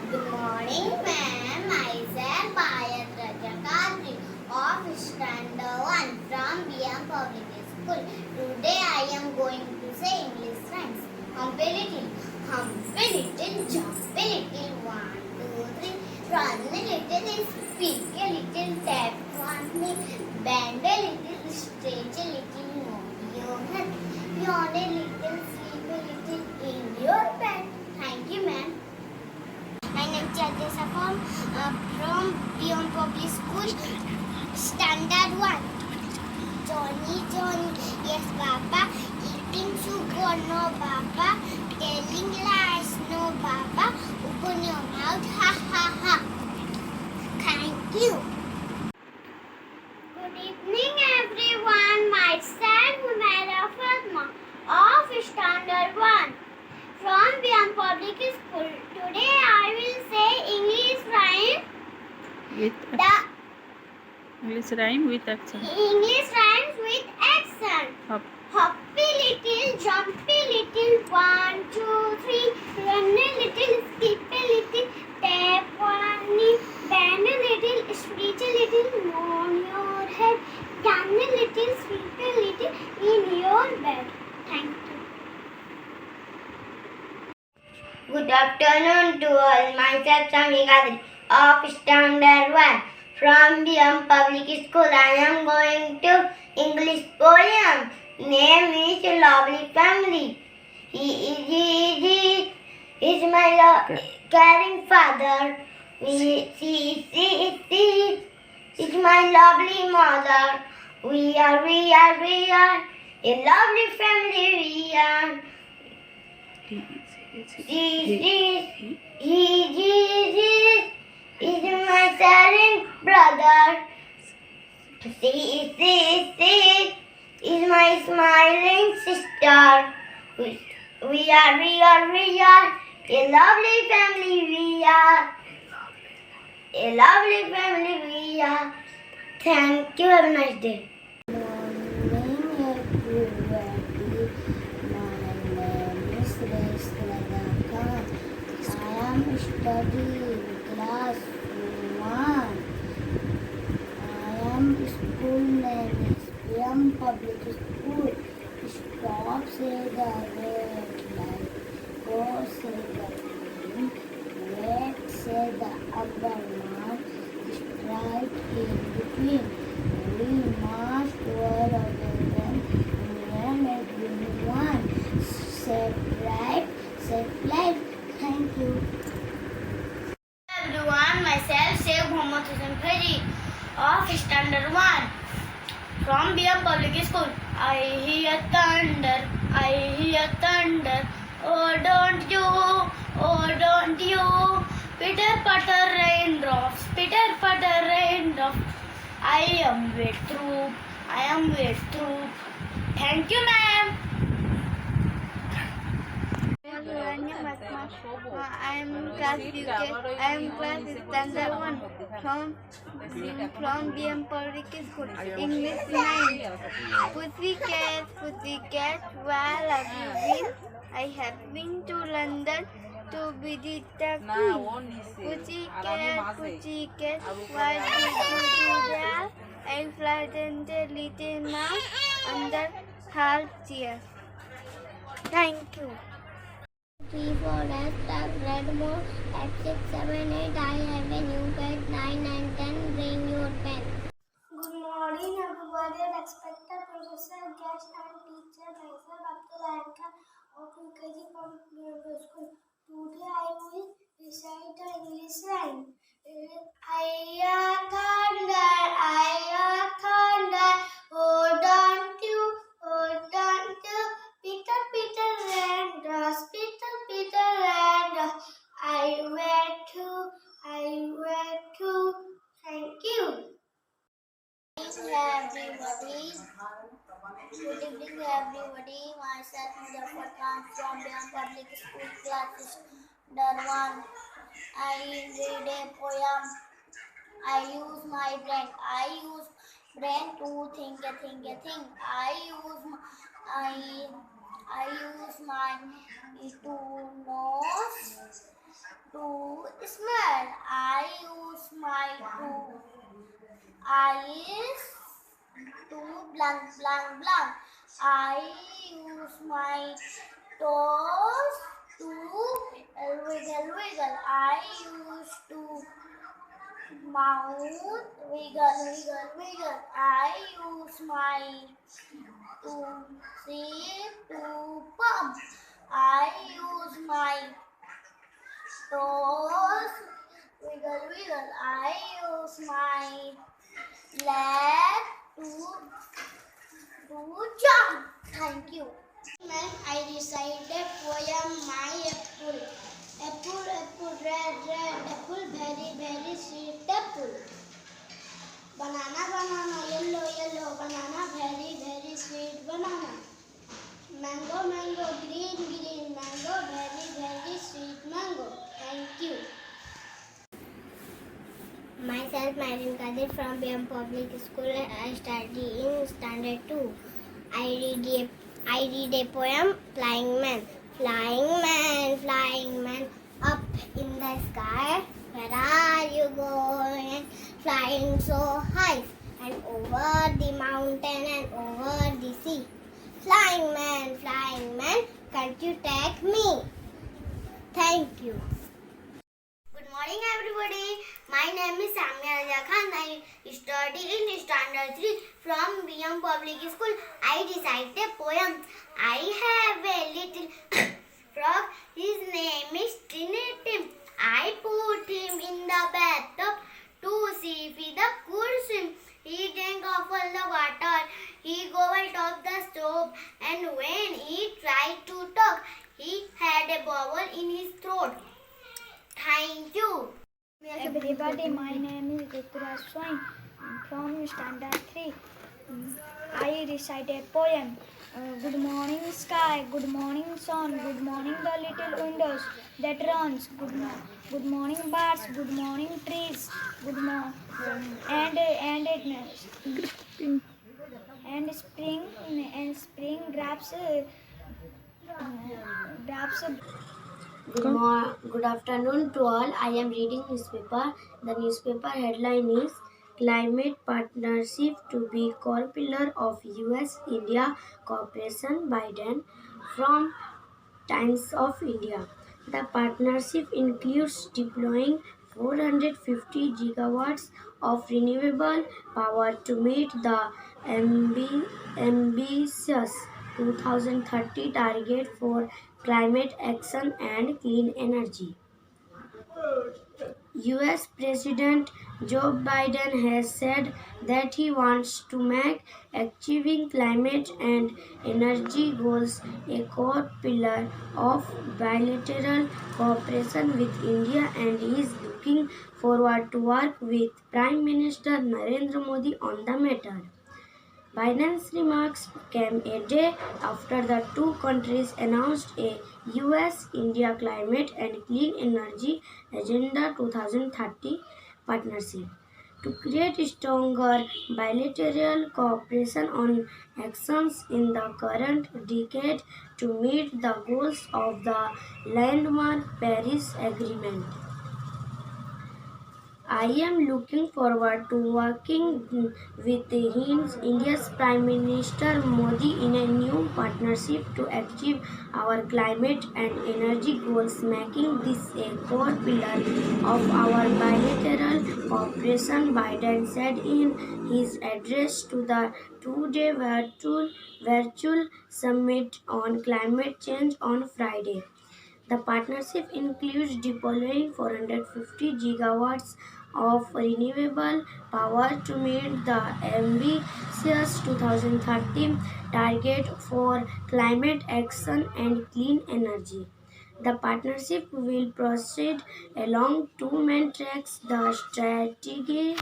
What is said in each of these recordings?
Good morning, ma'am. Myself Ayat Raja Kadri of Standard 1 from BM Public School. Today I am going to say English rhymes. Humpy little, jump a little, 1, 2, 3. Run a little, speak a little, tap one knee, bend a little, stretch a little, move your head, yawn a little, sleep a little in your bed. Thank you, ma'am. My name is Chaitya Safam from Beyond Public School, Standard 1. Johnny, Johnny, yes, Baba. Eating sugar, no, Baba. Telling lies, no, Baba. Open your mouth, ha, ha, ha. Thank you. Good evening, everyone. Myself, Humaira Fatma of Standard 1 from Beyond Public School. Today I will say English rhyme with action. English rhymes with action. Hoppy little, jumpy little, 1, 2, 3. Run a little, skip a little, tap one knee, bend a little, stretch a little, on your head, turn a little, sleep a little in your bed. Thank you. Good afternoon to all. Myself Sami Kadri of Standard 1 from BM Public School. I am going to English poem. Name is Lovely Family. He is my caring father. She is my lovely mother. We are a lovely family. We are. He is my caring brother. She is my smiling sister. We are a lovely family. We are a lovely family. We are. Thank you. Have a nice day. Study class 1. I am school name is BM Public School. Stop say the red light. Go say the green. Wait say the upper mark. Strike in between. We must wear a weapon and everyone. Set right, set life. Thank you. Everyone, myself Sheikh Muhammad Hussain Khaji of Standard 1 from BM Public School. I hear thunder, oh don't you, pitter patter raindrops, I am wet through. Thank you, ma'am. I am class standard 1 from BM Public School. English 9. Pussycat, where have you been? I have been to London to visit the Queen. Pussycat, why did you do that? I flattened a little mouse under her chair. Thank you. 3, 4, S, tag, red more, F, 6, 7, 8, I have a new bed, 9 and 10, bring your pen. Good morning, everybody, respected professor, guest and teacher, myself, Abdul Anka of UKG from Middle School. Today I will recite the English line. I thunder, oh don't you, Peter raindrops, Peter raindrops, I went to. Thank you. Good evening, everybody. Myself, Muzaffar Khan from Beyond Public School class number 1. I read a poem. I use my brain. I use brain to think. I use my two nose to smell. I use my two eyes to blank blank blank. I use my toes to wiggle wiggle. I use to mouth wiggle wiggle wiggle. I use my to sip to pump. I use my toes wiggle wiggle. I use my leg to jump. Thank you. When I recite a poem, my apple. Apple, apple, red, red, apple, very, very sweet apple. Banana, banana, yellow, yellow, banana, very, very sweet banana. Mango, mango, green, green, mango, very, very sweet mango. Thank you. Myself, Marin Kadir from PM Public School. I study in Standard 2. I read a poem, Flying Man. Flying man, up in the sky. Where are you going? Flying so high and over the mountain and over the sea. Flying man, can't you take me? Thank you. Good morning, everybody. My name is Samia Raja Khan. I study in Standard 3 from BM Public School. I recite a poem. I have a little frog. His name is Tiny Tim. I put him in the bathtub to see if he could swim. He drank off all the water. He go out of the stove, and when he tried to talk, he had a bubble in his throat. Thank you. Everybody, my name is Rituraj Swain from Standard 3. I recite a poem. Good morning sky, good morning sun, good morning the little windows that runs. Good morning birds, good morning trees, good morning and spring drops. Good afternoon to all. I am reading newspaper. The newspaper headline is Climate Partnership to be Core Pillar of US-India Cooperation, Biden, from Times of India. The partnership includes deploying 450 gigawatts of renewable power to meet the ambitious 2030 target for climate action and clean energy. US President Joe Biden has said that he wants to make achieving climate and energy goals a core pillar of bilateral cooperation with India and is looking forward to work with Prime Minister Narendra Modi on the matter. Biden's remarks came a day after the two countries announced a US-India Climate and Clean Energy Agenda 2030 partnership to create stronger bilateral cooperation on actions in the current decade to meet the goals of the landmark Paris Agreement. I am looking forward to working with India's Prime Minister Modi in a new partnership to achieve our climate and energy goals, making this a core pillar of our bilateral cooperation, Biden said in his address to the two-day virtual summit on climate change on Friday. The partnership includes deploying 450 gigawatts of renewable power to meet the ambitious 2030 target for climate action and clean energy. The partnership will proceed along two main tracks: the Strategic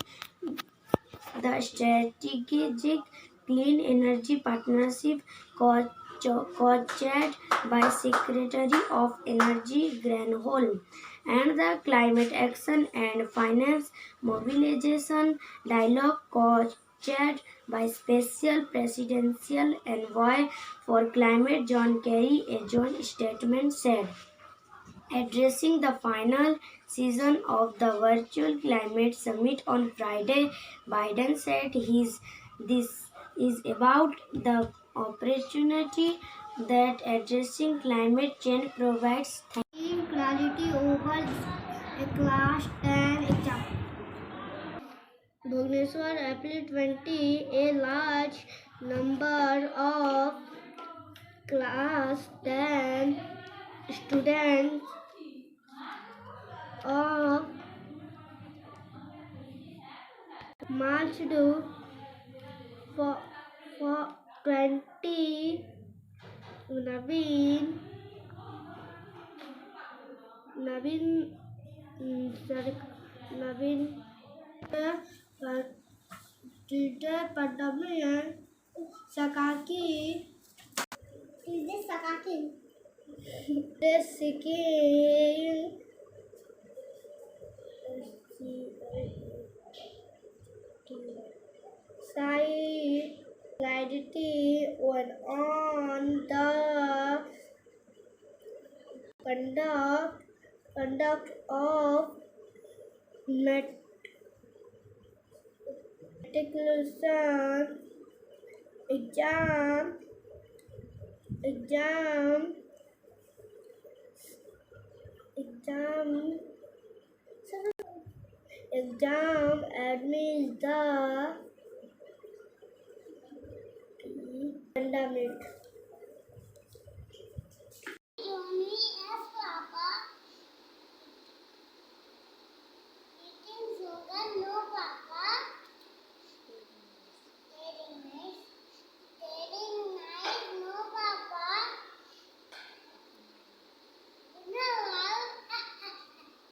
Clean Energy Partnership, co-chaired by Secretary of Energy Granholm, and the Climate Action and Finance Mobilization Dialogue, co-chaired by Special Presidential Envoy for Climate John Kerry, a joint statement said. Addressing the final season of the virtual climate summit on Friday, Biden said this is about the opportunity that addressing climate change provides. Team quality over a class 10 exam. Bhubaneswar April 20, a large number of class 10 students of marched for 20 Naveen Naveen Naveen Peter Padamian Sakaki Is this Sakaki? is seeking clarity on the conduct of matriculation exam exam exam exam amidst the pandemic.